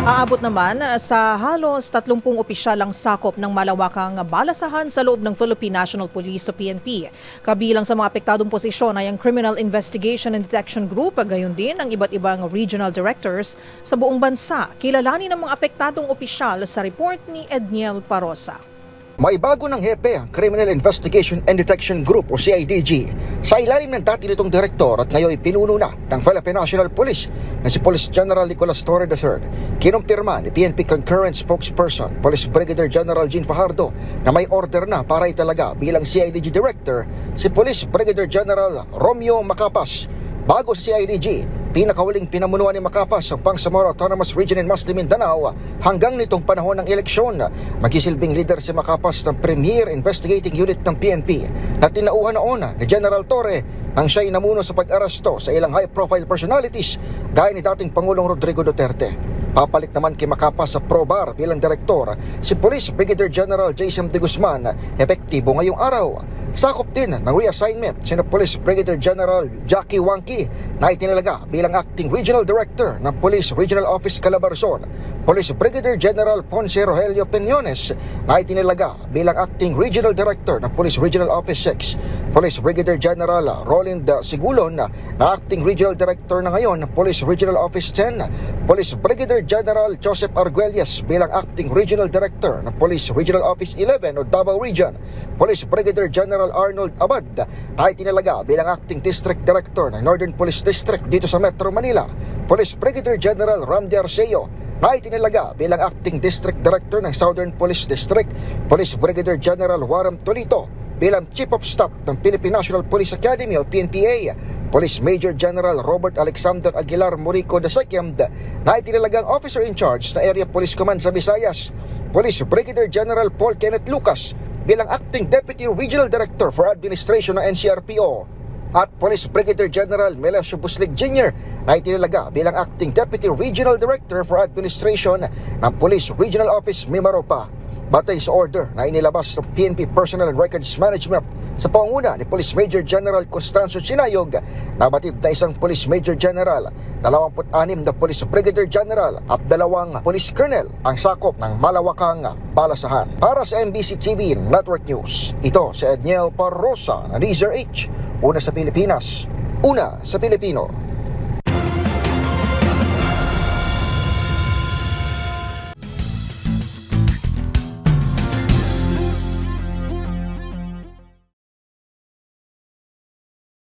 Aabot naman sa halos 30 opisyal ang sakop ng malawakang balasahan sa loob ng Philippine National Police o PNP. Kabilang sa mga apektadong posisyon ay ang Criminal Investigation and Detection Group, gayon din ang iba't ibang regional directors sa buong bansa. Kilalanin ng mga apektadong opisyal sa report ni Edniel Parosa. May bago ng hepe ang Criminal Investigation and Detection Group o CIDG sa ilalim ng dati nitong direktor at ngayon pinuno na ng Philippine National Police na si Police General Nicolas Torre III. Kinumpirma ni PNP Concurrent Spokesperson Police Brigadier General Jean Fajardo na may order na para italaga bilang CIDG Director si Police Brigadier General Romeo Macapas. Bago sa CIDG, pinakahuling pinamunuan ni Macapas ang Bangsamoro Autonomous Region in Masli, Mindanao hanggang nitong panahon ng eleksyon. Magsisilbing leader si Macapas ng Premier Investigating Unit ng PNP na tinauhan noon ni General Torre nang siya'y namuno sa pag-aresto sa ilang high-profile personalities gaya ni dating Pangulong Rodrigo Duterte. Papalit naman kay Macapas sa PROBAR bilang direktor si Police Brigadier General Jason de Guzman, epektibo ngayong araw. Sakop din ng reassignment sina Police Brigadier General Jackie Wangki na itinalaga bilang Acting Regional Director ng Police Regional Office Calabarzon, Police Brigadier General Ponce Rogelio Peñones na itinalaga bilang Acting Regional Director ng Police Regional Office 6, Police Brigadier General Roland Sigulon na Acting Regional Director na ngayon ng Police Regional Office 10, Police Brigadier General Joseph Arguelles bilang Acting Regional Director ng Police Regional Office 11 o Davao Region, Police Brigadier General Arnold Abad na itinalaga bilang Acting District Director ng Northern Police District dito sa Metro Manila, Police Brigadier General Ramdi Arceo na itinalaga bilang Acting District Director ng Southern Police District, Police Brigadier General Waram Tolito bilang Chief of Staff ng Philippine National Police Academy o PNPA, Police Major General Robert Alexander Aguilar Morico II na itinalagang Officer in Charge ng Area Police Command sa Visayas, Police Brigadier General Paul Kenneth Lucas bilang Acting Deputy Regional Director for Administration ng NCRPO at Police Brigadier General Melesio Buslig Jr. na itinalaga bilang Acting Deputy Regional Director for Administration ng Police Regional Office Mimaropa. Batay sa order na inilabas ng PNP Personnel and Records Management sa panguna ni Police Major General Constancio Chinayog, nabatid na isang Police Major General, 26 na Police Brigadier General at 2 Police Colonel ang sakop ng malawakang balasahan. Para sa MBC TV Network News, ito si Edniel Parosa na Laser H. Una sa Pilipinas, una sa Pilipino.